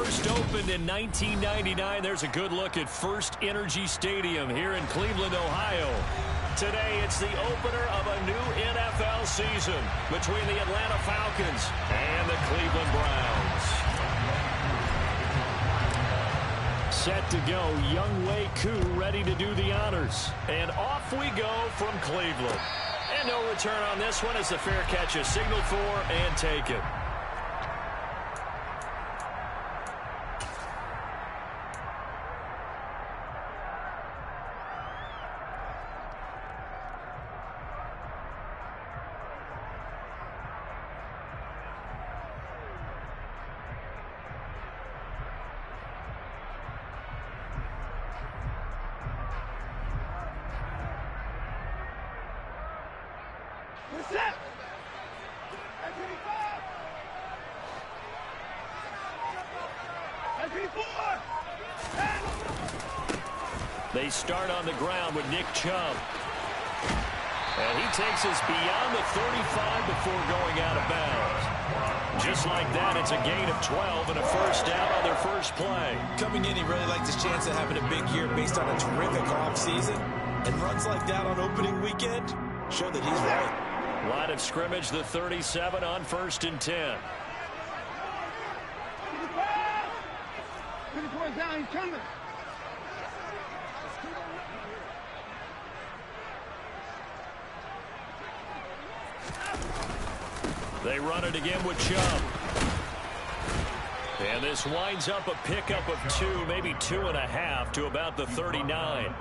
First opened in 1999. There's a good look at First Energy Stadium here in Cleveland, Ohio. Today, it's the opener of a new NFL season between the Atlanta Falcons and the Cleveland Browns. Set to go, Younghoe Koo ready to do the honors. And off we go from Cleveland. And no return on this one as the fair catch is signaled for and taken. They start on the ground with Nick Chubb. And he takes us beyond the 35 before going out of bounds. Just like that, it's a gain of 12 and a first down on their first play. Coming in, he really liked his chance of having a big year based on a terrific offseason. And runs like that on opening weekend show that he's right. Line of scrimmage, the 37 on 1st and 10. Down, he's coming. They run it again with Chubb. And this winds up a pickup of 2, maybe 2.5 to about the 39.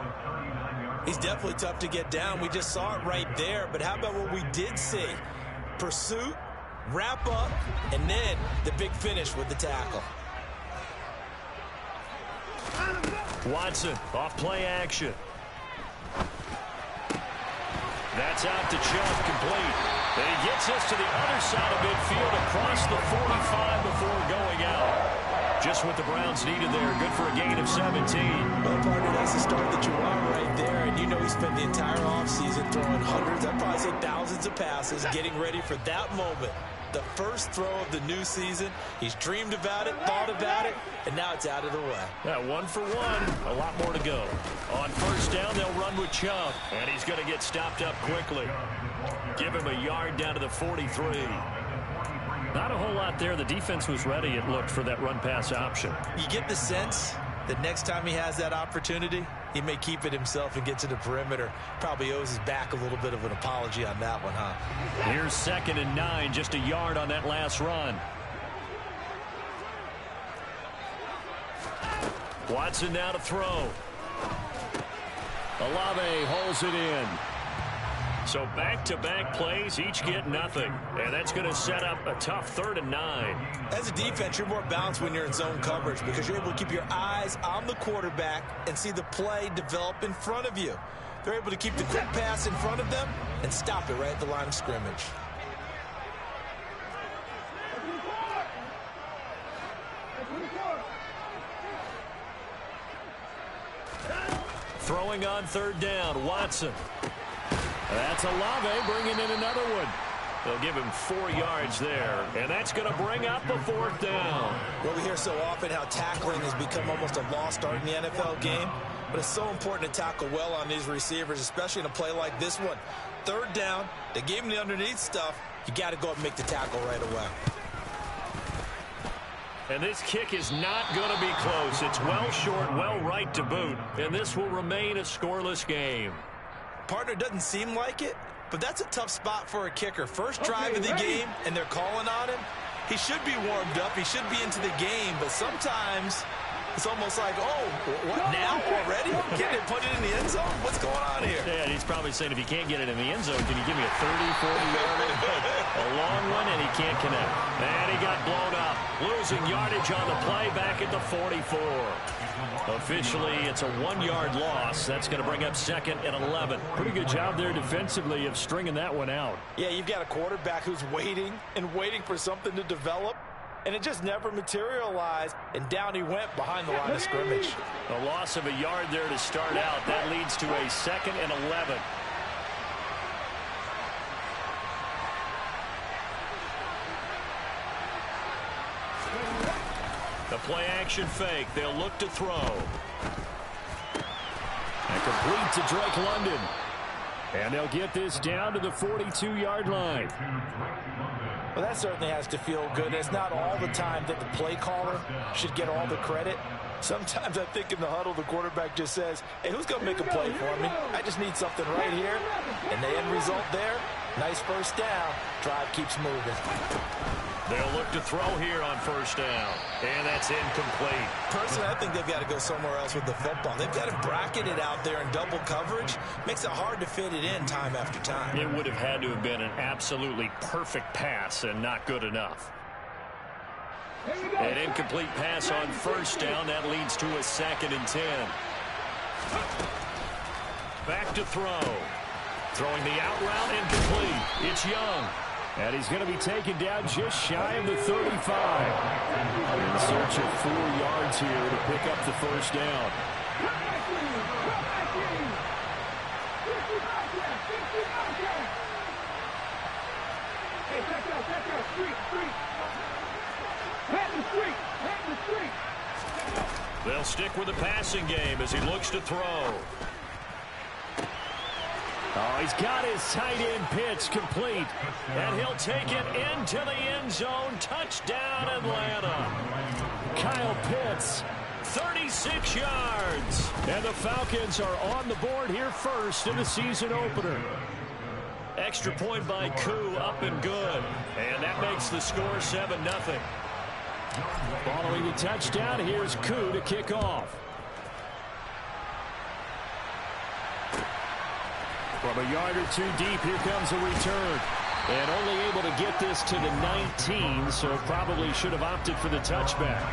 He's definitely tough to get down. We just saw it right there. But how about what we did see? Pursuit, wrap up, and then the big finish with the tackle. Watson, off play action. That's out to Chubb, complete. And he gets us to the other side of midfield across the 45 before going out. Just what the Browns needed there. Good for a gain of 17. Well, partner, that's the start that you want right there. And you know he spent the entire offseason throwing hundreds, I'd probably say thousands of passes, getting ready for that moment. The first throw of the new season. He's dreamed about it, thought about it, and now it's out of the way. Yeah, 1 for 1. A lot more to go. On first down, they'll run with Chubb. And he's going to get stopped up quickly. Give him a yard down to the 43. Not a whole lot there. The defense was ready, it looked, for that run-pass option. You get the sense that next time he has that opportunity, he may keep it himself and get to the perimeter. Probably owes his back a little bit of an apology on that one, huh? Here's 2nd and 9, just a yard on that last run. Watson now to throw. Olave holds it in. So back-to-back plays, each get nothing. And that's going to set up a tough 3rd and 9. As a defense, you're more balanced when you're in zone coverage because you're able to keep your eyes on the quarterback and see the play develop in front of you. They're able to keep the quick pass in front of them and stop it right at the line of scrimmage. Throwing on 3rd down, Watson. That's Olave bringing in another one. They'll give him 4 yards there, and that's going to bring up a 4th down. Well, we hear so often how tackling has become almost a lost art in the NFL game, but it's so important to tackle well on these receivers, especially in a play like this one. 3rd down, they gave him the underneath stuff. You got to go up and make the tackle right away. And this kick is not going to be close. It's well short, well right to boot, and this will remain a scoreless game. Partner, doesn't seem like it, but that's a tough spot for a kicker. First drive of the game, and they're calling on him. He should be warmed up. He should be into the game, but sometimes it's almost like, oh, what now already? Can't they put it in the end zone? What's going on here? Yeah, and he's probably saying, if you can't get it in the end zone, can you give me a 30, 40-yarder? A long one, and he can't connect. And he got blown up. Losing yardage on the play back at the 44. Officially, it's a 1-yard loss. That's going to bring up 2nd and 11. Pretty good job there defensively of stringing that one out. Yeah, you've got a quarterback who's waiting and waiting for something to develop, and it just never materialized, and down he went behind the line of scrimmage. A loss of a yard there to start out. That leads to a 2nd and 11. The A play-action fake. They'll look to throw. And complete to Drake London. And they'll get this down to the 42-yard line. Well, that certainly has to feel good. It's not all the time that the play caller should get all the credit. Sometimes I think in the huddle, the quarterback just says, hey, who's going to make a play for me? I just need something right here. And the end result there, nice first down. Drive keeps moving. They'll look to throw here on first down. And that's incomplete. Personally, I think they've got to go somewhere else with the football. They've got to bracket it out there in double coverage. Makes it hard to fit it in time after time. It would have had to have been an absolutely perfect pass and not good enough. An incomplete pass on first down. That leads to a 2nd and 10. Back to throw. Throwing the out route, incomplete. It's Young. And he's going to be taken down just shy of the 35. In search of 4 yards here to pick up the first down. They'll stick with the passing game as he looks to throw. Oh, he's got his tight end pitch complete. And he'll take it into the end zone. Touchdown, Atlanta. Kyle Pitts, 36 yards. And the Falcons are on the board here first in the season opener. Extra point by Koo, up and good. And that makes the score 7-0. Following the touchdown, here's Koo to kick off. From a yard or 2 deep, here comes a return. And only able to get this to the 19, so probably should have opted for the touchback.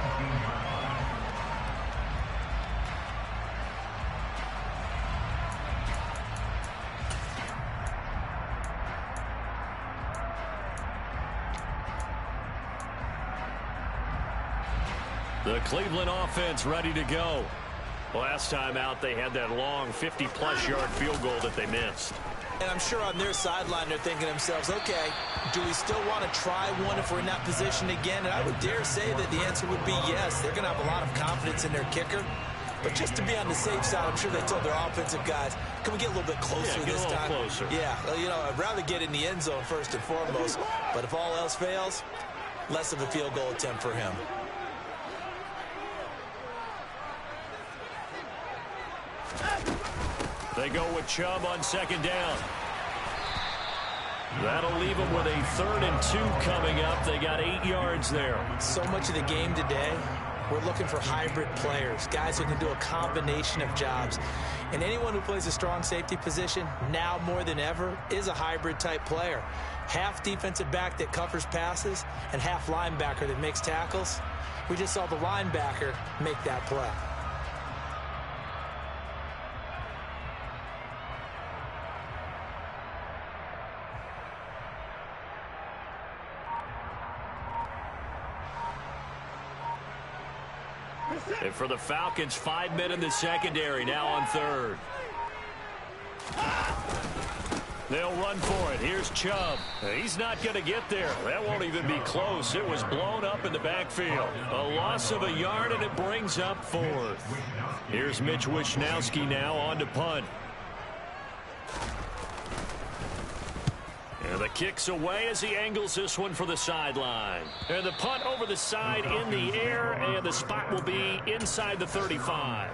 The Cleveland offense ready to go. Last time out, they had that long 50-plus yard field goal that they missed. And I'm sure on their sideline, they're thinking to themselves, okay, do we still want to try one if we're in that position again? And I would dare say that the answer would be yes. They're going to have a lot of confidence in their kicker. But just to be on the safe side, I'm sure they told their offensive guys, can we get a little bit closer this time? Closer. Yeah, you know, I'd rather get in the end zone first and foremost. But if all else fails, less of a field goal attempt for him. They go with Chubb on 2nd down. That'll leave them with a 3rd and 2 coming up. They got 8 yards there. So much of the game today, we're looking for hybrid players, guys who can do a combination of jobs. And anyone who plays a strong safety position, now more than ever, is a hybrid type player. Half defensive back that covers passes and half linebacker that makes tackles. We just saw the linebacker make that play. And for the Falcons, 5 men in the secondary, now on 3rd. They'll run for it. Here's Chubb. He's not going to get there. That won't even be close. It was blown up in the backfield. A loss of a yard, and it brings up 4th. Here's Mitch Wishnowski now on to punt. And the kick's away as he angles this one for the sideline. And the punt over the side in the air, and the spot will be inside the 35.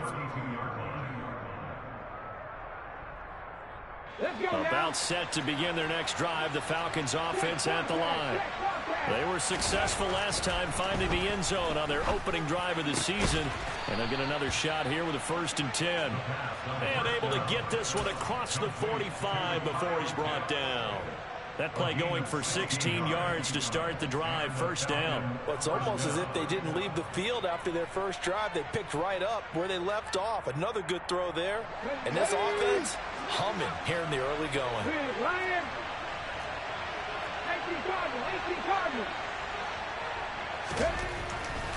About set to begin their next drive, the Falcons offense at the line. They were successful last time finding the end zone on their opening drive of the season. And they'll get another shot here with a 1st and 10. And able to get this one across the 45 before he's brought down. That play going for 16 yards to start the drive, 1st down. Well, it's almost as if they didn't leave the field after their first drive. They picked right up where they left off. Another good throw there. And this offense humming here in the early going.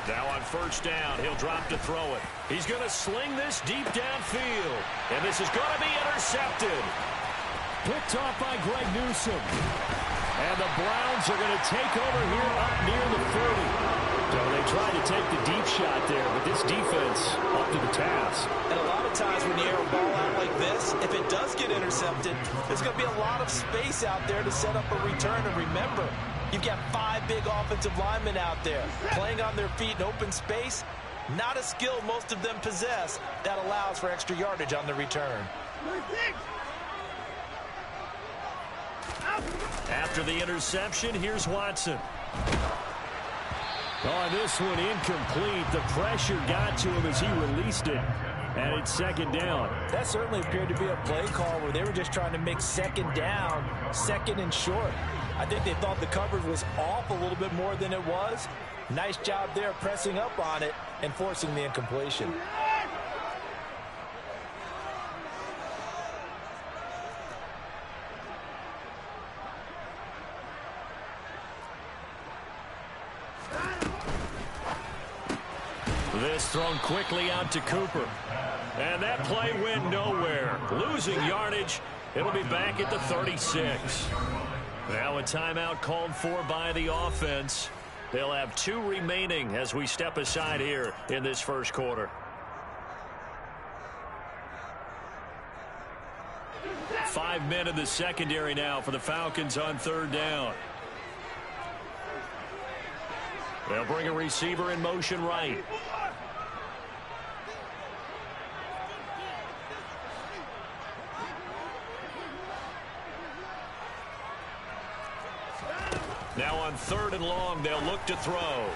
Now on 1st down, he'll drop to throw it. He's going to sling this deep downfield. And this is going to be intercepted. Picked off by Greg Newsome. And the Browns are going to take over here up near the 30. So they They tried to take the deep shot there, but this defense up to the task. And a lot of times when you air a ball out like this, if it does get intercepted, there's going to be a lot of space out there to set up a return. And remember, you've got 5 big offensive linemen out there playing on their feet in open space. Not a skill most of them possess that allows for extra yardage on the return. After the interception, here's Watson. On this one, incomplete. The pressure got to him as he released it. And it's second down. That certainly appeared to be a play call where they were just trying to make second down, second and short. I think they thought the coverage was off a little bit more than it was. Nice job there pressing up on it and forcing the incompletion. This thrown quickly out to Cooper. And that play went nowhere. Losing yardage. It'll be back at the 36. Now a timeout called for by the offense. They'll have 2 remaining as we step aside here in this first quarter. 5 men in the secondary now for the Falcons on third down. They'll bring a receiver in motion right. Now on third and long, they'll look to throw.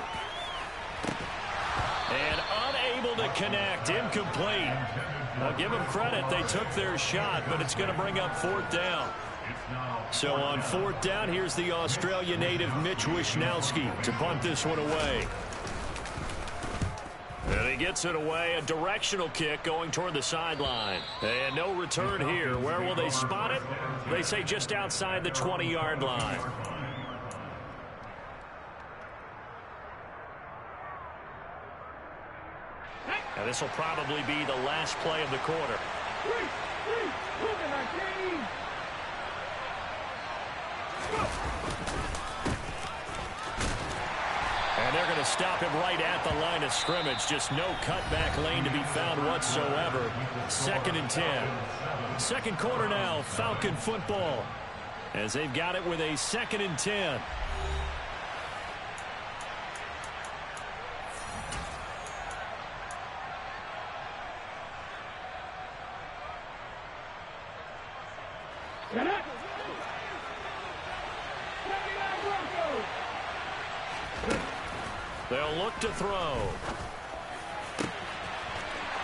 And unable to connect, incomplete. I'll give them credit, they took their shot, but it's going to bring up fourth down. So on fourth down, here's the Australia native Mitch Wishnowsky to punt this one away. And he gets it away, a directional kick going toward the sideline. And no return here. Where will they spot it? They say just outside the 20-yard line. Now this will probably be the last play of the quarter. And they're going to stop him right at the line of scrimmage. Just no cutback lane to be found whatsoever. 2nd and 10. Second quarter now, Falcon football. As they've got it with a 2nd and 10. They'll look to throw.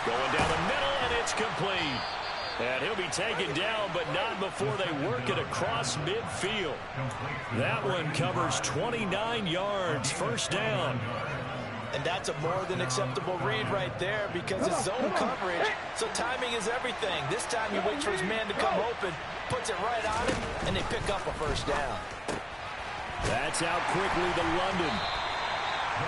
Going down the middle, and it's complete. And he'll be taken down, but not before they work it across midfield. That one covers 29 yards. First down. And that's a more than acceptable read right there because it's zone coverage, so timing is everything. This time he waits for his man to come open, puts it right on him, and they pick up a first down. That's out quickly to London.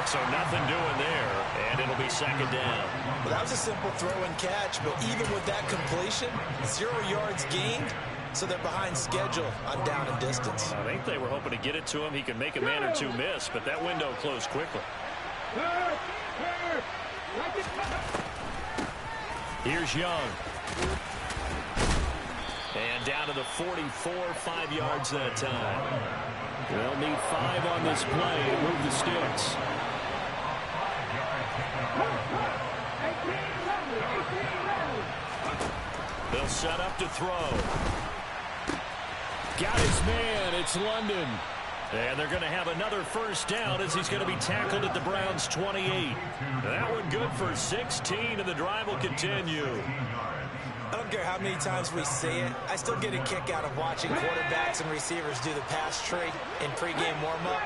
So nothing doing there, and it'll be second down. Well, that was a simple throw and catch, but even with that completion, 0 yards gained, so they're behind schedule on down and distance. I think they were hoping to get it to him. He could make a man or two miss, but that window closed quickly. Here's Young. And down to the 44, 5 yards that time. They'll need 5 on this play to move the sticks. They'll set up to throw. Got his man. It's London. And they're going to have another first down as he's going to be tackled at the Browns' 28. That one good for 16, and the drive will continue. I don't care how many times we say it, I still get a kick out of watching quarterbacks and receivers do the pass trade in pregame warm-up.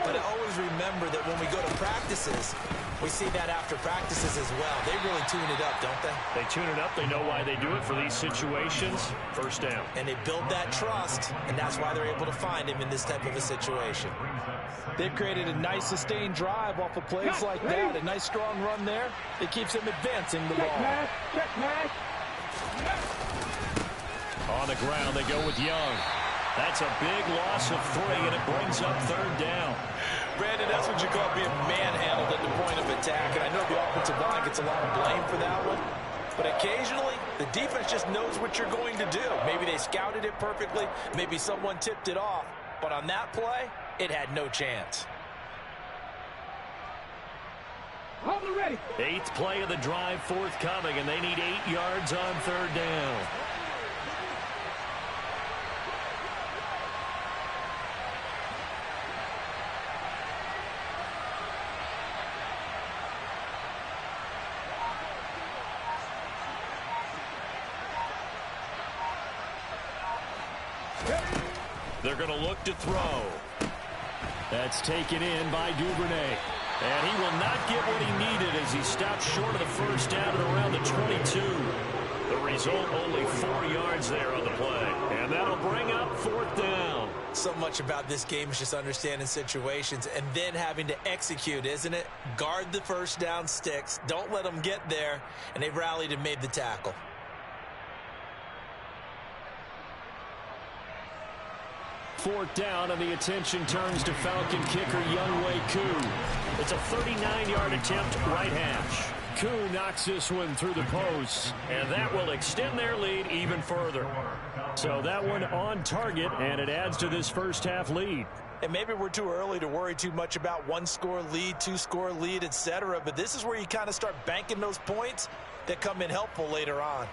But I always remember that when we go to practices, we see that after practices as well. They really tune it up, don't they? They tune it up. They know why they do it for these situations. First down. And they build that trust, and that's why they're able to find him in this type of a situation. They've created a nice sustained drive off of plays like that. A nice strong run there. It keeps him advancing the ball. On the ground, they go with Young. That's a big loss of 3, and it brings up 3rd down. Brandon, that's what you call being manhandled at the point of attack. And I know the offensive line gets a lot of blame for that one. But occasionally, the defense just knows what you're going to do. Maybe they scouted it perfectly. Maybe someone tipped it off. But on that play, it had no chance. 8th play of the drive forthcoming, and they need 8 yards on 3rd down. They're going to look to throw. That's taken in by Duvernay. And he will not get what he needed as he stopped short of the 1st down at around the 22. The result, only 4 yards there on the play. And that'll bring up 4th down. So much about this game is just understanding situations and then having to execute, isn't it? Guard the 1st down sticks. Don't let them get there. And they rallied and made the tackle. Fourth down, and the attention turns to Falcon kicker Younghoe Koo. It's a 39-yard attempt, right hash. Koo knocks this one through the posts, and that will extend their lead even further. So that one on target, and it adds to this first half lead. And maybe we're too early to worry too much about 1-score lead, 2-score lead, etc. But this is where you kind of start banking those points that come in helpful later on.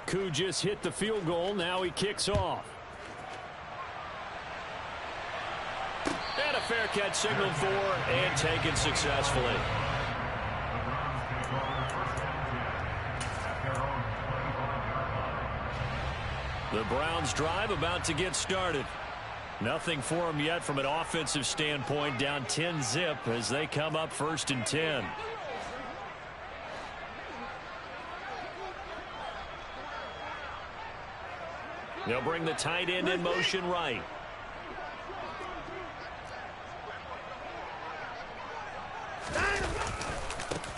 Koo just hit the field goal. Now he kicks off. And a fair catch signaled for and taken successfully. The Browns drive about to get started. Nothing for them yet from an offensive standpoint. Down 10-zip as they come up 1st and 10. They'll bring the tight end in motion right.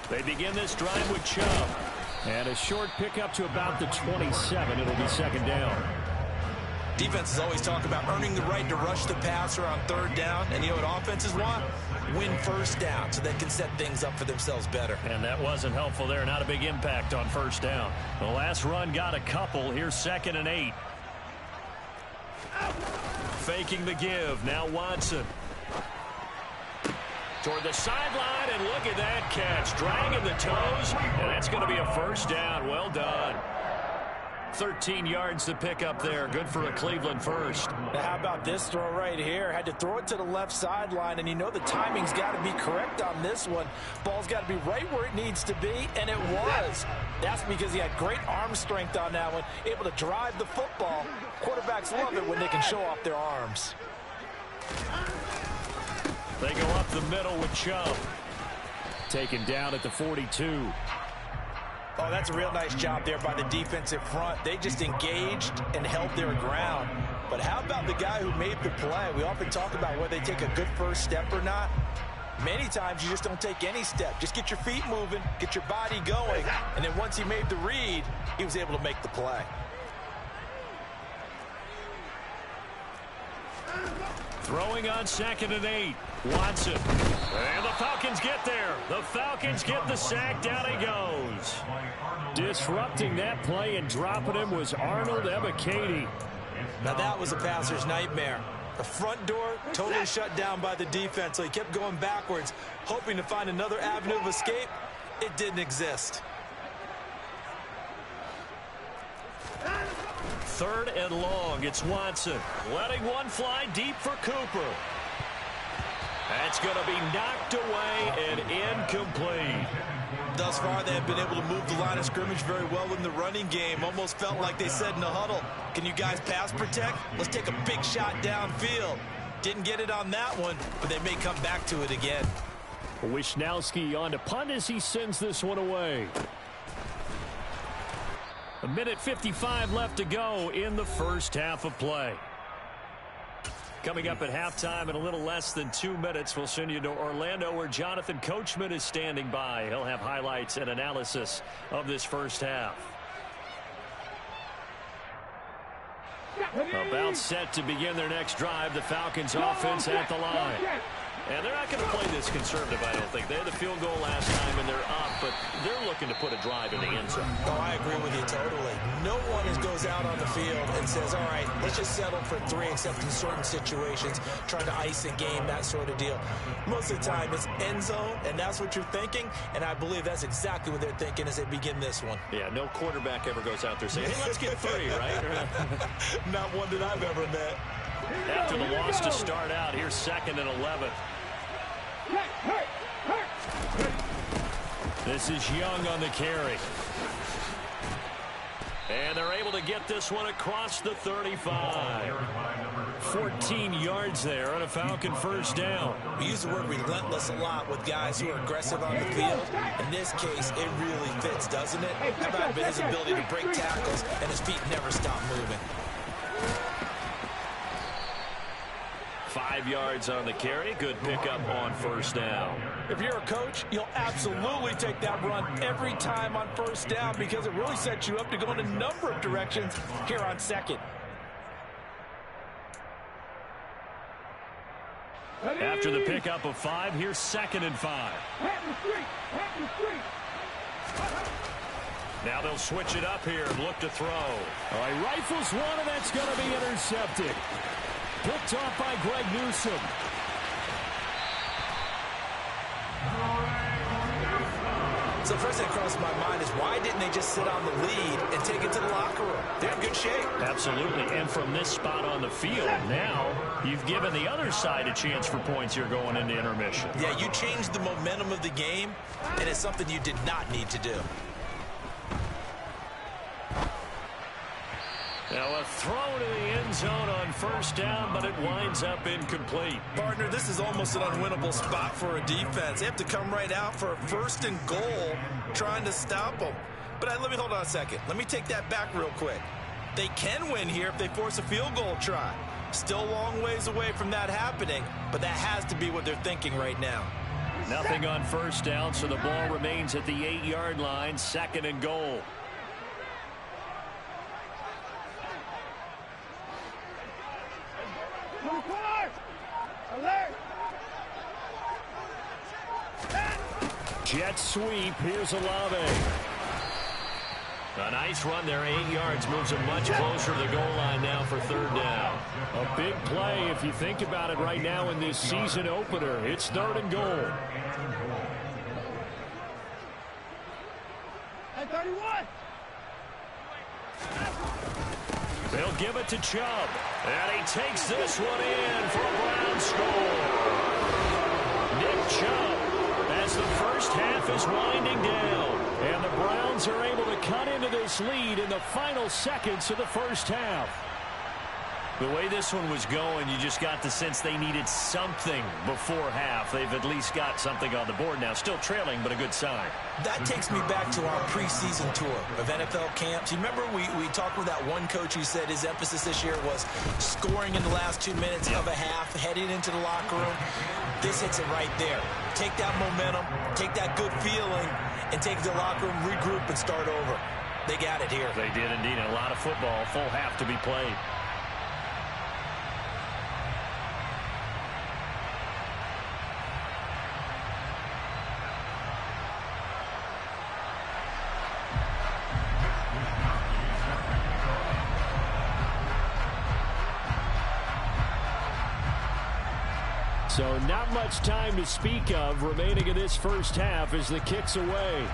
They begin this drive with Chubb. And a short pickup to about the 27. It'll be 2nd down. Defenses always talk about earning the right to rush the passer on 3rd down. And you know what offenses want? Win 1st down so they can set things up for themselves better. And that wasn't helpful there. Not a big impact on 1st down. The last run got a couple. Here's 2nd and 8. Faking the give. Now Watson. Toward the sideline, and look at that catch. Dragging the toes, and that's going to be a 1st down. Well done. 13 yards to pick up there. Good for a Cleveland first. Now how about this throw right here? Had to throw it to the left sideline, and you know the timing's got to be correct on this one. Ball's got to be right where it needs to be, and it was. That's because he had great arm strength on that one, able to drive the football. Quarterbacks love it when they can show off their arms. They go up the middle with Chubb. Taken down at the 42. Oh, that's a real nice job there by the defensive front. They just engaged and held their ground. But how about the guy who made the play? We often talk about whether they take a good first step or not. Many times you just don't take any step. Just get your feet moving, get your body going. And then once he made the read, he was able to make the play. Throwing on 2nd and 8. Watson. And the Falcons get there. The Falcons get the sack. Down he goes. Disrupting that play and dropping him was Arnold Ebiketie. Now that was a passer's nightmare. The front door totally shut down by the defense, so he kept going backwards, hoping to find another avenue of escape. It didn't exist. 3rd and long. It's Watson. Letting one fly deep for Cooper. That's going to be knocked away and incomplete. Thus far, they have been able to move the line of scrimmage very well in the running game. Almost felt like they said in the huddle, can you guys pass protect? Let's take a big shot downfield. Didn't get it on that one, but they may come back to it again. Wisnowski on to punt as he sends this one away. 1:55 left to go in the first half of play. Coming up at halftime in a little less than 2 minutes, we'll send you to Orlando where Jonathan Coachman is standing by. He'll have highlights and analysis of this first half. About set to begin their next drive. The Falcons offense at the line. And they're not going to play this conservative, I don't think. They had the field goal last time, and they're up, but they're looking to put a drive in the end zone. Oh, I agree with you totally. No one goes out on the field and says, all right, let's just settle for 3, except in certain situations, trying to ice a game, that sort of deal. Most of the time, it's end zone, and that's what you're thinking, and I believe that's exactly what they're thinking as they begin this one. Yeah, no quarterback ever goes out there saying, hey, let's get 3, right? Not one that I've ever met. After the loss to start out, here's 2nd and 11. This is Young on the carry. And they're able to get this one across the 35. 14 yards there on a Falcon first down. We use the word relentless a lot with guys who are aggressive on the field. In this case, it really fits, doesn't it? How about his ability to break tackles and his feet never stop moving? 5 yards on the carry. Good pickup on first down. If you're a coach, you'll absolutely take that run every time on first down because it really sets you up to go in a number of directions here on 2nd. After the pickup of 5, here's 2nd and 5. Now they'll switch it up here and look to throw. All right, rifles one, and that's going to be intercepted. Picked off by Greg Newsome. So first thing that crossed my mind is why didn't they just sit on the lead and take it to the locker room? They're in good shape. Absolutely. And from this spot on the field, now you've given the other side a chance for points here going into intermission. Yeah, you changed the momentum of the game, and it's something you did not need to do. Now a throw to the end zone on first down, but it winds up incomplete. Partner, this is almost an unwinnable spot for a defense. They have to come right out for a 1st and goal trying to stop them. But let me hold on a second. Let me take that back real quick. They can win here if they force a field goal try. Still a long ways away from that happening, but that has to be what they're thinking right now. Nothing on first down, so the ball remains at the 8-yard line, 2nd and goal. Jet sweep. Here's Olave. A nice run there, 8 yards. Moves him much closer to the goal line now for 3rd down. A big play if you think about it right now in this season opener. It's 3rd and goal. At 31. They'll give it to Chubb. And he takes this one in for a Brown score. Nick Chubb, as the first half is winding down. And the Browns are able to cut into this lead in the final seconds of the first half. The way this one was going, you just got the sense they needed something before half. They've at least got something on the board now. Still trailing, but a good sign. That takes me back to our preseason tour of NFL camps. You remember we talked with that one coach who said his emphasis this year was scoring in the last 2 minutes of a half, heading into the locker room. This hits it right there. Take that momentum, take that good feeling, and take it to the locker room, regroup, and start over. They got it here. They did indeed. A lot of football, full half to be played. So not much time to speak of remaining in this first half as the kick's away.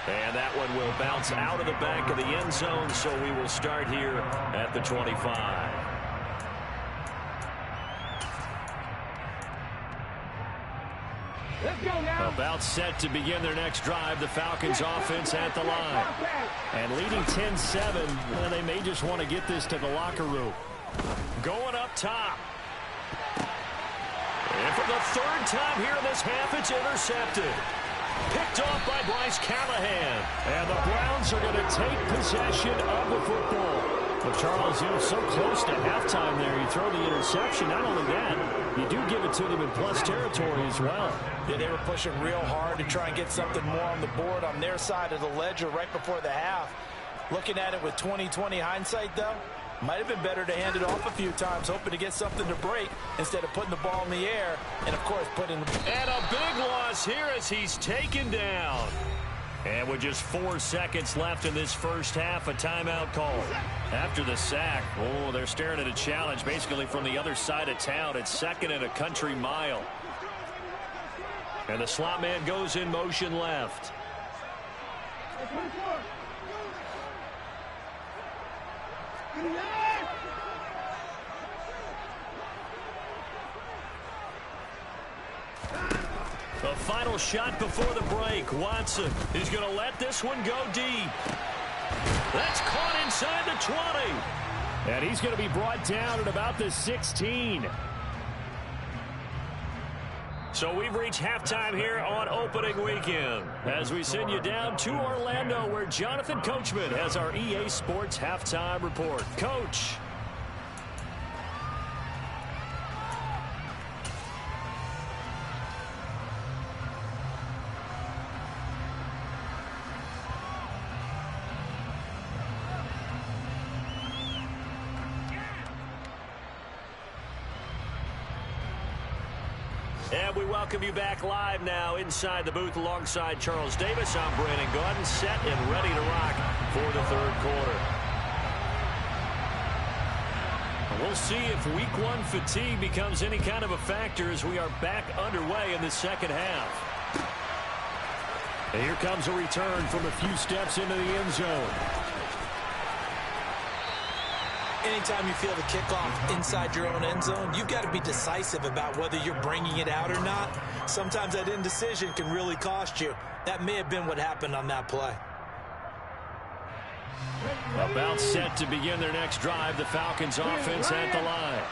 And that one will bounce out of the back of the end zone, so we will start here at the 25. Let's go now. About set to begin their next drive, the Falcons offense at the line. And leading 10-7, well, they may just want to get this to the locker room. Going up top. And for the 3rd time here in this half, it's intercepted. Picked off by Bryce Callahan. And the Browns are going to take possession of the football. But Charles, you know, so close to halftime there, you throw the interception. Not only that, you do give it to them in plus territory as well. Yeah, they were pushing real hard to try and get something more on the board on their side of the ledger right before the half. Looking at it with 20/20 hindsight, though, might have been better to hand it off a few times, hoping to get something to break instead of putting the ball in the air and, of course, putting... And a big loss here as he's taken down. And with just 4 seconds left in this first half, a timeout call. After the sack, oh, they're staring at a challenge basically from the other side of town. It's 2nd and a country mile. And the slot man goes in motion left. The final shot before the break. Watson is going to let this one go deep. That's caught inside the 20. And he's going to be brought down at about the 16. So we've reached halftime here on opening weekend as we send you down to Orlando where Jonathan Coachman has our EA Sports halftime report. Coach. And we welcome you back live now inside the booth alongside Charles Davis. I'm Brandon Gaudin, set and ready to rock for the third quarter. And we'll see if week 1 fatigue becomes any kind of a factor as we are back underway in the second half. And here comes a return from a few steps into the end zone. Anytime you feel the kickoff inside your own end zone, you've got to be decisive about whether you're bringing it out or not. Sometimes that indecision can really cost you. That may have been what happened on that play. About set to begin their next drive, the Falcons offense at the line.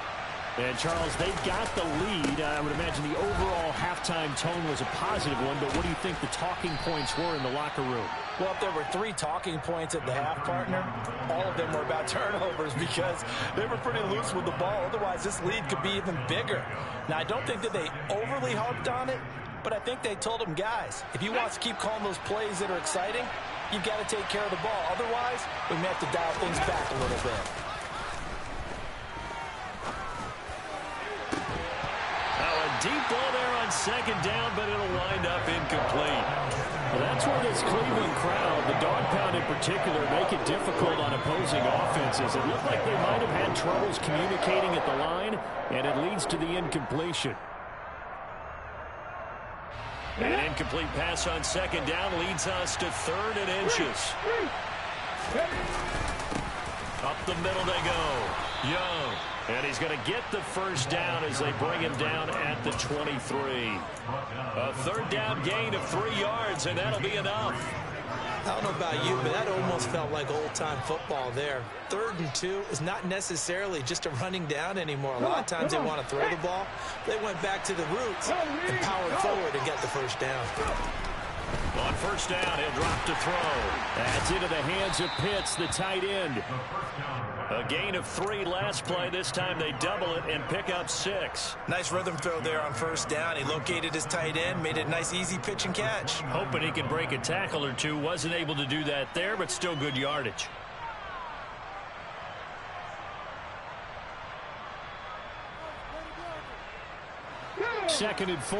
And, Charles, they got the lead. I would imagine the overall halftime tone was a positive one, but what do you think the talking points were in the locker room? Well, if there were 3 talking points at the half, partner, all of them were about turnovers because they were pretty loose with the ball. Otherwise, this lead could be even bigger. Now, I don't think that they overly harped on it, but I think they told them, guys, if you want to keep calling those plays that are exciting, you've got to take care of the ball. Otherwise, we may have to dial things back a little bit. Deep ball there on second down, but it'll wind up incomplete. Well, that's where this Cleveland crowd, the dog pound in particular, make it difficult on opposing offenses. It looked like they might have had troubles communicating at the line, and it leads to the incompletion. An incomplete pass on second down leads us to 3rd and inches. Up the middle they go. Young. And he's going to get the first down as they bring him down at the 23. A 3rd down gain of 3 yards, and that'll be enough. I don't know about you, but that almost felt like old-time football there. 3rd and 2 is not necessarily just a running down anymore. A lot of times they want to throw the ball. They went back to the roots and powered forward and got the first down. On first down, he'll drop to throw. That's into the hands of Pitts, the tight end. A gain of 3 last play. This time they double it and pick up 6. Nice rhythm throw there on first down. He located his tight end, made it a nice, easy pitch and catch. Hoping he can break a tackle or two. Wasn't able to do that there, but still good yardage. Second and 4.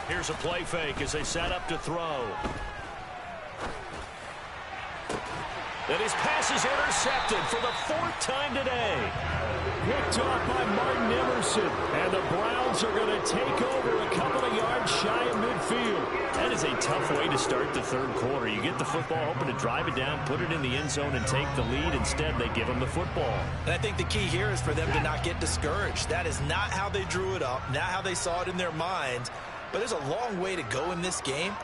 Here's a play fake as they set up to throw. And his pass is intercepted for the 4th time today. Picked off by Martin Emerson. And the Browns are going to take over a couple of yards shy of midfield. That is a tough way to start the 3rd quarter. You get the football, hoping to drive it down, put it in the end zone, and take the lead. Instead, they give them the football. And I think the key here is for them to not get discouraged. That is not how they drew it up, not how they saw it in their minds. But there's a long way to go in this game.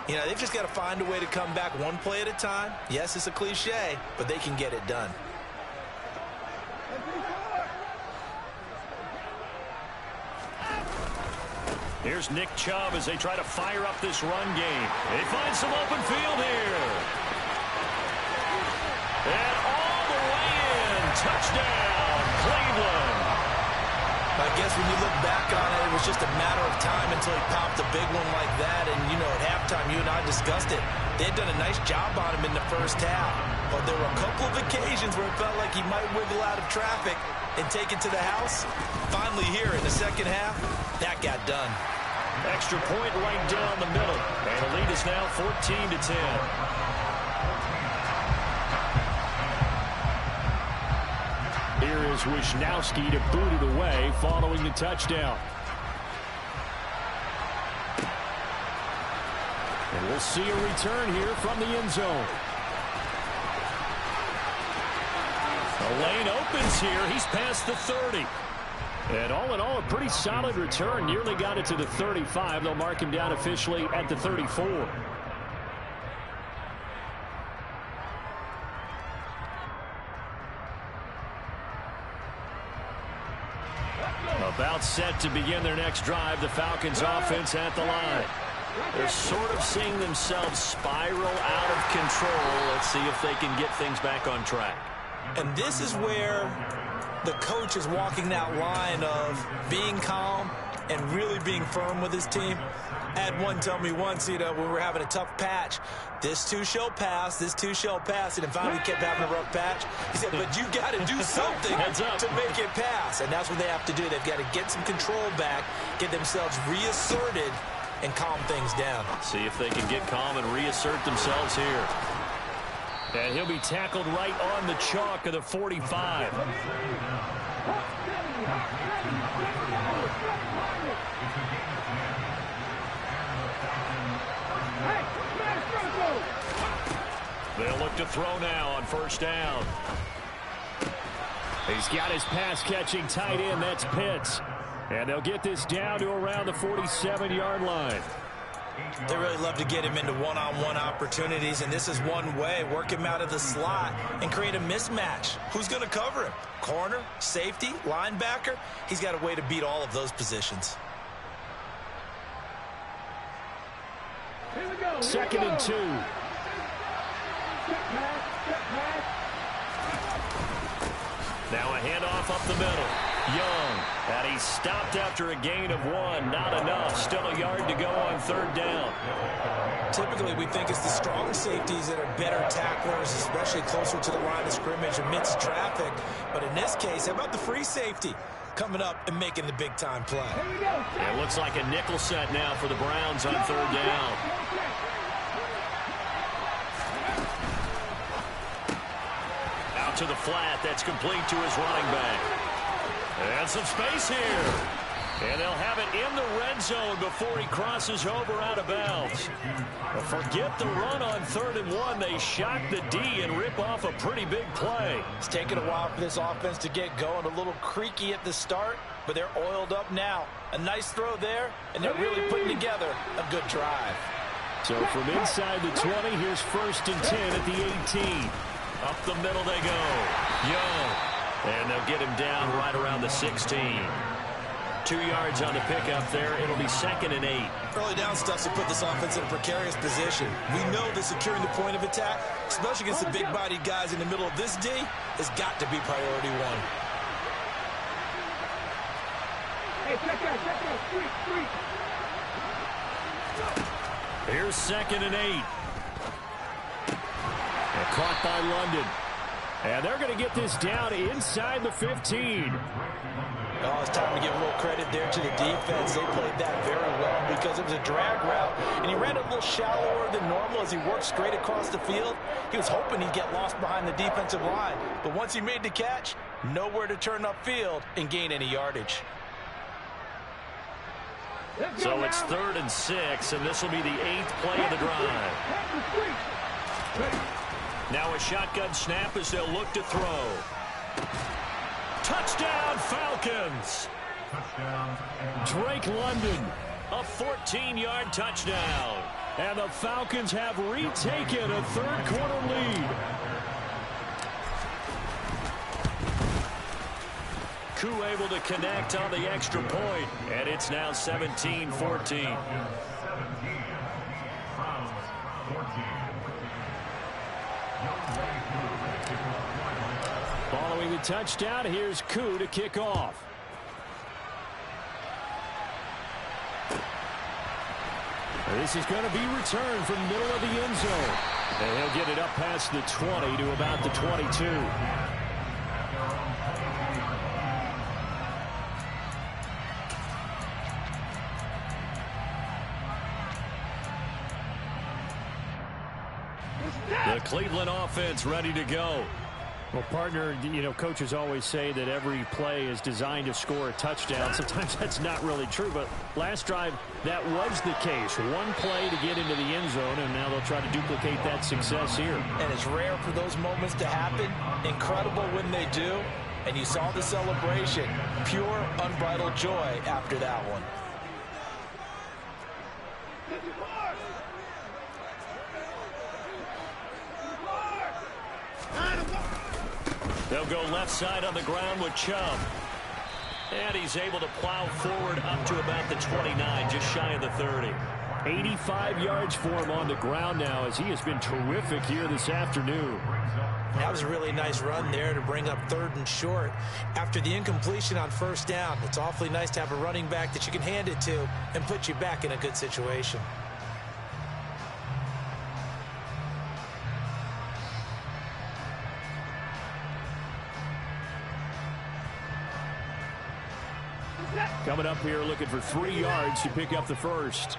You know, they've just got to find a way to come back one play at a time. Yes, it's a cliche, but they can get it done. Here's Nick Chubb as they try to fire up this run game. They find some open field here. And all the way in. Touchdown, Cleveland. I guess when you look back on it, it was just a matter of time until he popped a big one like that. And, you know, at halftime, you and I discussed it. They had done a nice job on him in the first half. But there were a couple of occasions where it felt like he might wiggle out of traffic and take it to the house. Finally here in the second half, that got done. Extra point right down the middle. And the lead is now 14-10. Here is Wisnowski to boot it away following the touchdown. And we'll see a return here from the end zone. The lane opens here. He's past the 30. And all in all, a pretty solid return. Nearly got it to the 35. They'll mark him down officially at the 34. About set to begin their next drive. The Falcons offense at the line. They're sort of seeing themselves spiral out of control. Let's see if they can get things back on track. And this is where the coach is walking that line of being calm and really being firm with his team. I had one tell me once, you know, when we were having a tough patch, this too shall pass, this too shall pass, and finally kept having a rough patch. He said, but you got to do something to make it pass, and that's what they have to do. They've got to get some control back, get themselves reasserted, and calm things down. See if they can get calm and reassert themselves here. And he'll be tackled right on the chalk of the 45. They'll look to throw now on first down. He's got his pass-catching tight end. That's Pitts. And they'll get this down to around the 47-yard line. They really love to get him into one-on-one opportunities, and this is one way. Work him out of the slot and create a mismatch. Who's going to cover him? Corner, safety, linebacker? He's got a way to beat all of those positions. Second and 2. Now a handoff up the middle. Young, and he's stopped after a gain of 1. Not enough. Still a yard to go on third down. Typically, we think it's the strong safeties that are better tacklers, especially closer to the line of scrimmage amidst traffic. But in this case, how about the free safety coming up and making the big-time play? It looks like a nickel set now for the Browns on third down. Out to the flat. That's complete to his running back. And some space here. And they'll have it in the red zone before he crosses over out of bounds. But forget the run on 3rd and 1. They shock the D and rip off a pretty big play. It's taken a while for this offense to get going. A little creaky at the start, but they're oiled up now. A nice throw there, and they're really putting together a good drive. So from inside the 20, here's 1st and 10 at the 18. Up the middle they go. Young. And they'll get him down right around the 16. 2 yards on the pickup there. It'll be 2nd and 8. Early down stuff to put this offense in a precarious position. We know that securing the point of attack, especially against the big-bodied guys in the middle of this D, has got to be priority 1. Hey, check out, street. Here's 2nd and 8. And caught by London. And they're going to get this down inside the 15. Oh, it's time to give a little credit there to the defense. They played that very well because it was a drag route, and he ran it a little shallower than normal as he worked straight across the field. He was hoping he'd get lost behind the defensive line, but once he made the catch, nowhere to turn upfield and gain any yardage. So it's 3rd and 6, and this will be the 8th play of the drive. Now a shotgun snap as they'll look to throw. Touchdown, Falcons! Drake London. A 14-yard touchdown. And the Falcons have retaken a third-quarter lead. Koo able to connect on the extra point, and it's now 17-14. Following the touchdown, here's Koo to kick off. This is going to be returned from the middle of the end zone. And he'll get it up past the 20 to about the 22. The Cleveland offense ready to go. Well, partner, coaches always say that every play is designed to score a touchdown. Sometimes that's not really true, but last drive, that was the case. One play to get into the end zone, and now they'll try to duplicate that success here. And it's rare for those moments to happen. Incredible when they do. And you saw the celebration. Pure, unbridled joy after that one. They'll go left side on the ground with Chubb. And he's able to plow forward up to about the 29, just shy of the 30. 85 yards for him on the ground now, as he has been terrific here this afternoon. That was a really nice run there to bring up 3rd and short. After the incompletion on 1st down, it's awfully nice to have a running back that you can hand it to and put you back in a good situation. Coming up here looking for 3 yards to pick up the first.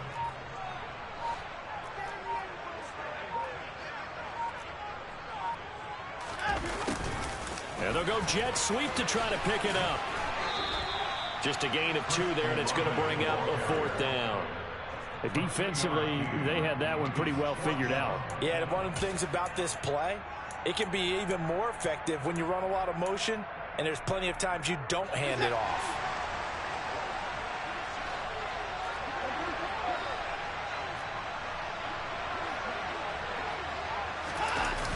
And they'll go jet sweep to try to pick it up. Just a gain of 2 there, and it's going to bring up a 4th down. Defensively, they had that one pretty well figured out. Yeah, and one of the things about this play, it can be even more effective when you run a lot of motion, and there's plenty of times you don't hand it off.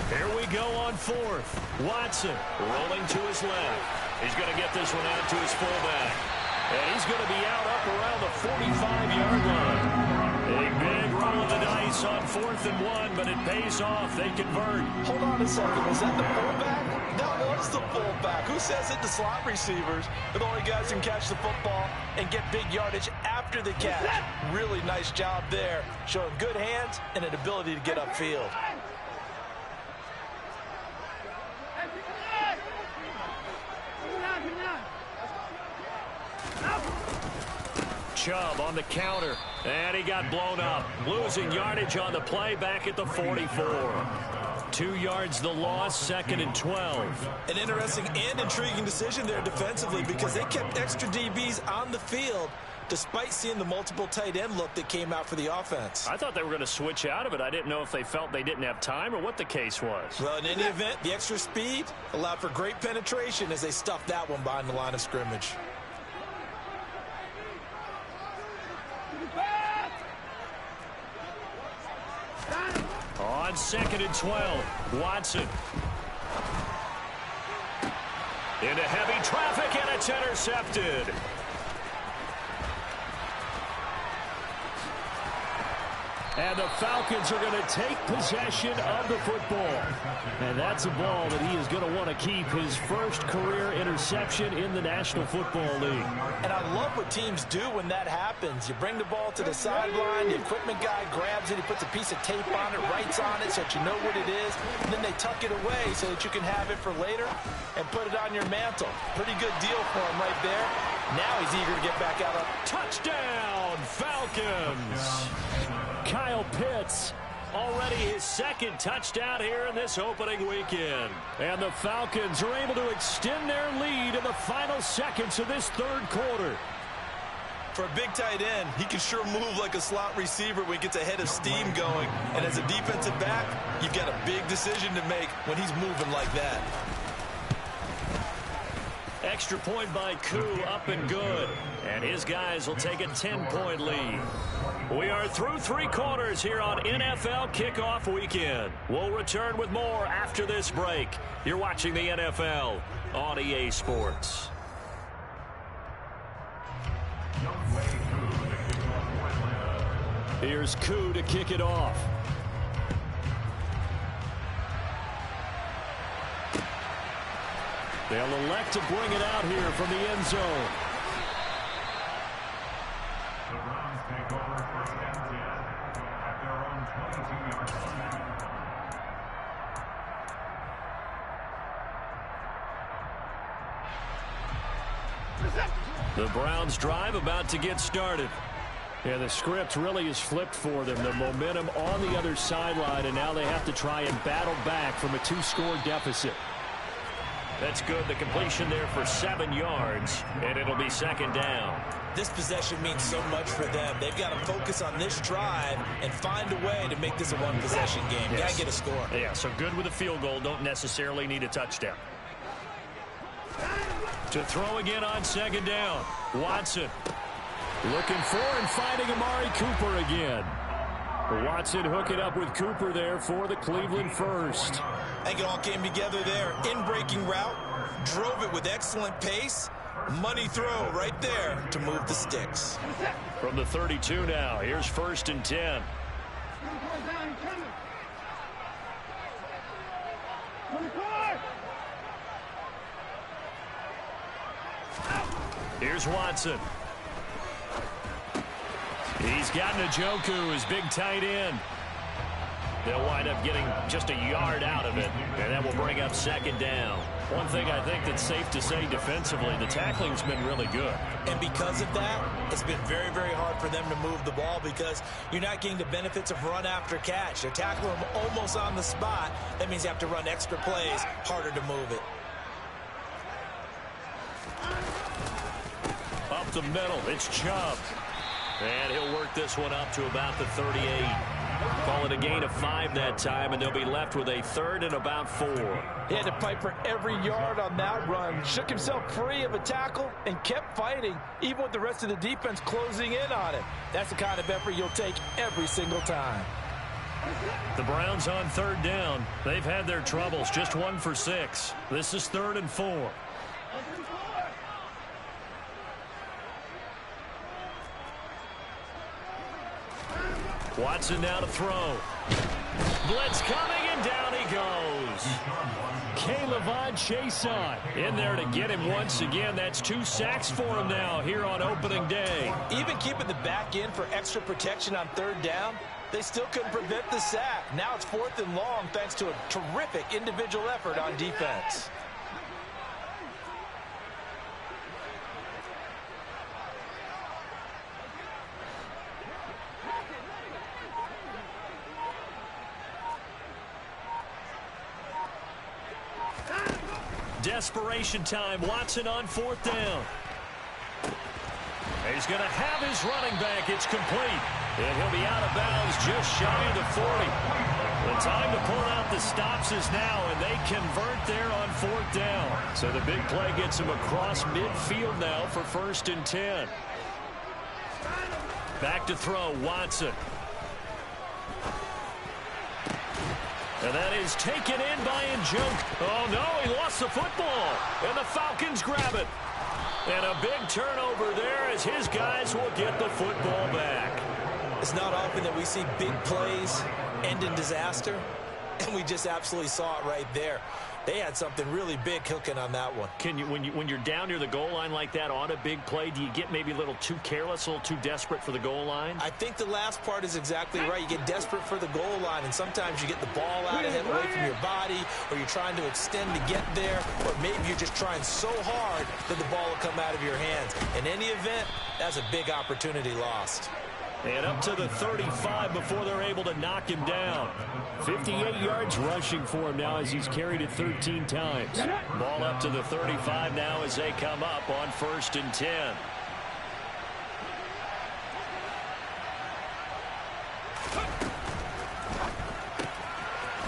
Here we go on 4th. Watson rolling to his left. He's going to get this one out to his fullback. And he's going to be out up around the 45-yard line. A big roll of the dice on 4th and 1, but it pays off. They convert. Hold on a second. Was that the fullback? That was the fullback. Who says it? The slot receivers. They're the only guys who can catch the football and get big yardage after the catch. Really nice job there, showing good hands and an ability to get upfield. Chubb on the counter, and he got blown up. Losing yardage on the play back at the 44. 2 yards the loss, 2nd and 12. An interesting and intriguing decision there defensively because they kept extra DBs on the field despite seeing the multiple tight end look that came out for the offense. I thought they were going to switch out of it. I didn't know if they felt they didn't have time or what the case was. Well, in any event, the extra speed allowed for great penetration as they stuffed that one behind the line of scrimmage. On 2nd and 12, Watson. Into heavy traffic, and it's intercepted. And the Falcons are going to take possession of the football. And that's a ball that he is going to want to keep, his first career interception in the National Football League. And I love what teams do when that happens. You bring the ball to the sideline, the equipment guy grabs it, he puts a piece of tape on it, writes on it so that you know what it is, and then they tuck it away so that you can have it for later and put it on your mantle. Pretty good deal for him right there. Now he's eager to get back out. Touchdown, Falcons! Kyle Pitts, already his 2nd touchdown here in this opening weekend. And the Falcons are able to extend their lead in the final seconds of this 3rd quarter. For a big tight end, he can sure move like a slot receiver when he gets a head of steam going. And as a defensive back, you've got a big decision to make when he's moving like that. Extra point by Koo, up and good. And his guys will take a 10-point lead. We are through 3 quarters here on NFL Kickoff Weekend. We'll return with more after this break. You're watching the NFL on EA Sports. Here's Koo to kick it off. They'll elect to bring it out here from the end zone. The Browns drive about to get started. Yeah, the script really is flipped for them. The momentum on the other sideline, and now they have to try and battle back from a 2-score deficit. That's good. The completion there for 7 yards, and it'll be second down. This possession means so much for them. They've got to focus on this drive and find a way to make this a one-possession game. Yes. Got to get a score. Yeah, so good with a field goal. Don't necessarily need a touchdown. To throw again on second down. Watson. Looking for and finding Amari Cooper again. Watson hooking up with Cooper there for the Cleveland first. I think it all came together there. In-breaking route. Drove it with excellent pace. Money throw right there to move the sticks. From the 32 now. Here's 1st and 10. Here's Watson. He's got Njoku, his big tight end. They'll wind up getting just a yard out of it, and that will bring up second down. One thing I think that's safe to say defensively, the tackling's been really good. And because of that, it's been very, very hard for them to move the ball because you're not getting the benefits of run after catch. They're tackling them almost on the spot. That means you have to run extra plays, harder to move it. Up the middle, it's Chubb. And he'll work this one up to about the 38. Call it a gain of 5 that time, and they'll be left with a 3rd and about 4. He had to fight for every yard on that run. Shook himself free of a tackle and kept fighting, even with the rest of the defense closing in on him. That's the kind of effort you'll take every single time. The Browns on 3rd down. They've had their troubles, just 1 for 6. This is 3rd and 4. Watson now to throw. Blitz coming, and down he goes. K'Lavon Chaisson In there to get him once again. That's 2 sacks for him now here on opening day. Even keeping the back in for extra protection on 3rd down, they still couldn't prevent the sack. Now it's 4th and long thanks to a terrific individual effort on defense. Desperation time. Watson on 4th down. He's going to have his running back. It's complete. And he'll be out of bounds just shy of the 40. The time to pull out the stops is now, and they convert there on 4th down. So the big play gets him across midfield now for 1st and 10. Back to throw, Watson. And that is taken in by Njoku. Oh, no, he lost the football. And the Falcons grab it. And a big turnover there as his guys will get the football back. It's not often that we see big plays end in disaster, and we just absolutely saw it right there. They had something really big cooking on that one. Can you, when you're down near the goal line like that on a big play, do you get maybe a little too careless, a little too desperate for the goal line? I think the last part is exactly right. You get desperate for the goal line, and sometimes you get the ball out of it away from your body, or you're trying to extend to get there, or maybe you're just trying so hard that the ball will come out of your hands. In any event, that's a big opportunity lost. And up to the 35 before they're able to knock him down. 58 yards rushing for him now as he's carried it 13 times. Ball up to the 35 now as they come up on 1st and 10.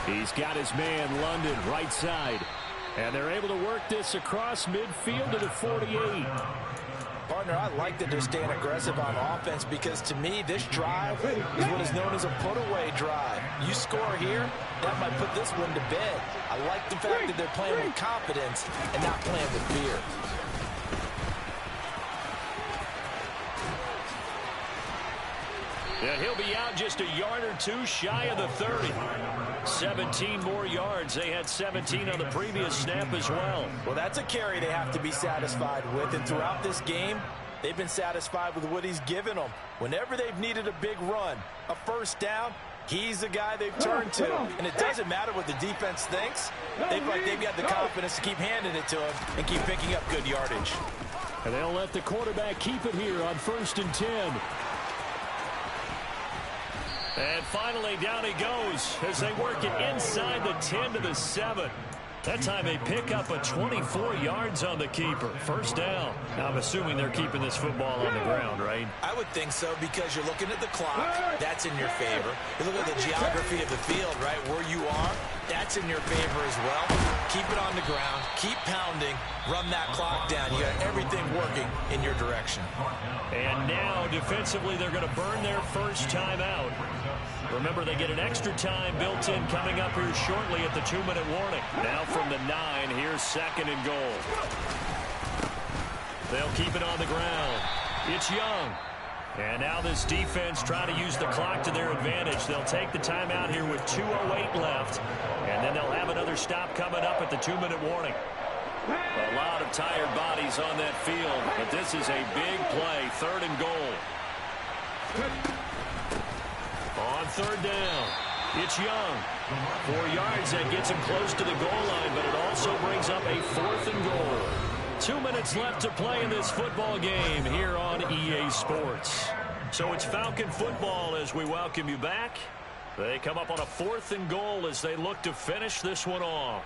He's got his man London right side. And they're able to work this across midfield to the 48. Partner, I like that they're staying aggressive on offense because, to me, this drive is what is known as a put-away drive. You score here, that might put this one to bed. I like the fact that they're playing with confidence and not playing with fear. Yeah, he'll be out just a yard or two shy of the 30. 17 more yards. They had 17 on the previous snap as well. Well, that's a carry they have to be satisfied with. And throughout this game, they've been satisfied with what he's given them. Whenever they've needed a big run, a first down, he's the guy they've turned to. And it doesn't matter what the defense thinks. They've got the confidence to keep handing it to him and keep picking up good yardage. And they'll let the quarterback keep it here on 1st and 10. And finally, down he goes as they work it inside the 10 to the 7. That time they pick up a 24 yards on the keeper. First down. Now, I'm assuming they're keeping this football on the ground, right? I would think so because you're looking at the clock. That's in your favor. You look at the geography of the field, right, where you are. That's in your favor as well. Keep it on the ground. Keep pounding. Run that clock down. You got everything working in your direction. And now, defensively, they're going to burn their first time out. Remember, they get an extra time built in coming up here shortly at the 2-minute warning. Now from the 9, here's 2nd and goal. They'll keep it on the ground. It's Young. And now this defense trying to use the clock to their advantage. They'll take the timeout here with 2:08 left. And then they'll have another stop coming up at the 2-minute warning. A lot of tired bodies on that field, but this is a big play. 3rd and goal. On 3rd down, it's Young. 4 yards, that gets him close to the goal line, but it also brings up a 4th and goal. 2 minutes left to play in this football game here on EA Sports. So it's Falcon football as we welcome you back. They come up on a 4th and goal as they look to finish this one off.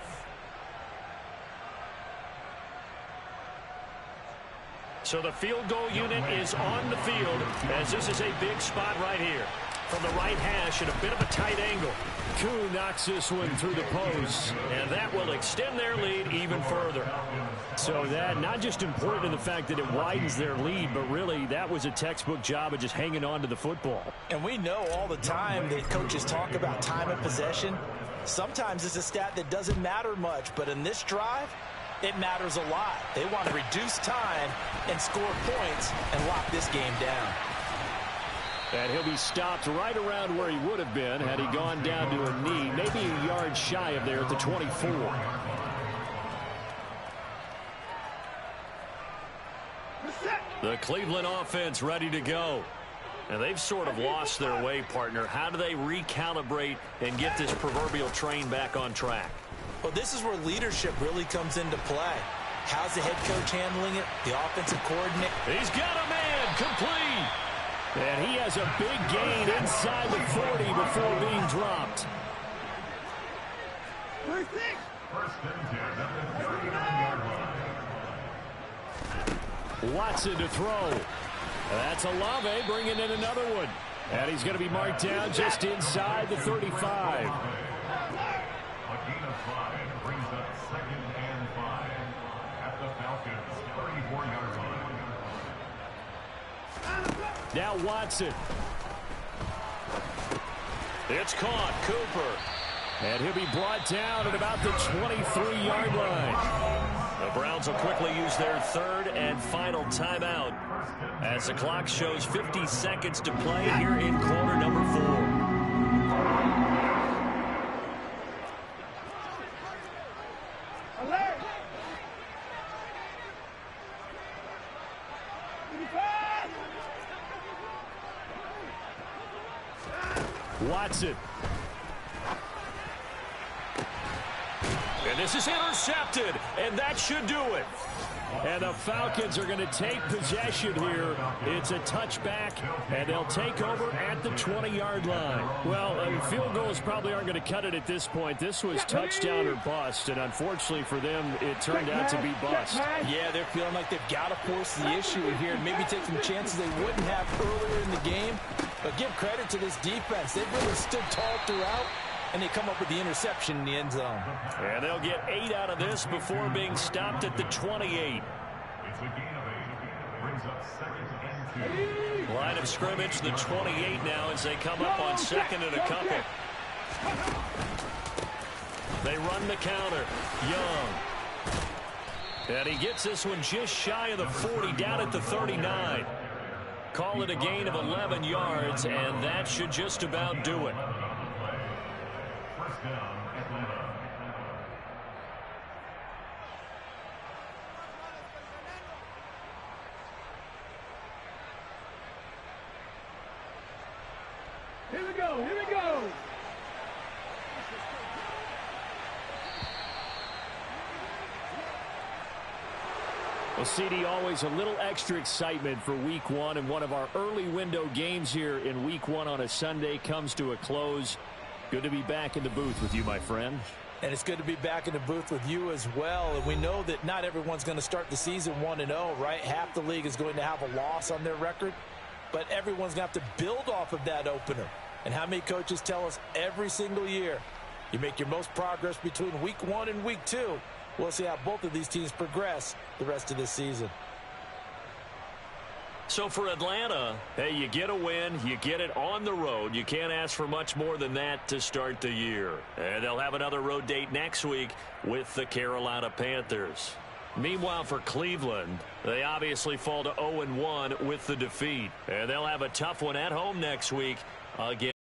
So the field goal unit is on the field as this is a big spot right here. From the right hash at a bit of a tight angle. Koo knocks this one through the post. And that will extend their lead even further. So that not just important in the fact that it widens their lead, but really that was a textbook job of just hanging on to the football. And we know all the time that coaches talk about time of possession. Sometimes it's a stat that doesn't matter much, but in this drive, it matters a lot. They want to reduce time and score points and lock this game down. And he'll be stopped right around where he would have been had he gone down to a knee, maybe a yard shy of there at the 24. The Cleveland offense ready to go. And they've sort of lost their way, partner. How do they recalibrate and get this proverbial train back on track? Well, this is where leadership really comes into play. How's the head coach handling it? The offensive coordinator. He's got a man complete. And he has a big gain inside the 40 before being dropped. Watson to throw. That's Olave bringing in another one. And he's going to be marked down just inside the 35. Brings up 2nd and 5 at the Falcons 34-yard line. Now Watson. It's caught. Cooper. And he'll be brought down at about the 23-yard line. The Browns will quickly use their 3rd and final timeout as the clock shows 50 seconds to play here in quarter number 4. Watson. And this is intercepted, and that should do it. And the Falcons are going to take possession here. It's a touchback, and they'll take over at the 20-yard line. Well, field goals probably aren't going to cut it at this point. This was touchdown or bust, and unfortunately for them, it turned out to be bust. Yeah, they're feeling like they've got to force the issue here and maybe take some chances they wouldn't have earlier in the game. But give credit to this defense. They've really stood tall throughout, and they come up with the interception in the end zone. And they'll get 8 out of this before being stopped at the 28. It's a gain of 8. Brings up 2nd and 2. Line of scrimmage, the 28 now as they come up on 2nd and a couple. They run the counter. Young. And he gets this one just shy of the 40, down at the 39. Call it a gain of 11 yards, and that should just about do it. First down, Atlanta. Here we go, here we go. Well, CD, always a little extra excitement for Week 1, and one of our early window games here in Week 1 on a Sunday comes to a close. Good to be back in the booth with you, my friend. And it's good to be back in the booth with you as well. And we know that not everyone's going to start the season 1-0, right? Half the league is going to have a loss on their record. But everyone's going to have to build off of that opener. And how many coaches tell us every single year, you make your most progress between Week 1 and Week 2. We'll see how both of these teams progress the rest of this season. So for Atlanta, hey, you get a win, you get it on the road. You can't ask for much more than that to start the year. And they'll have another road date next week with the Carolina Panthers. Meanwhile, for Cleveland, they obviously fall to 0-1 with the defeat. And they'll have a tough one at home next week against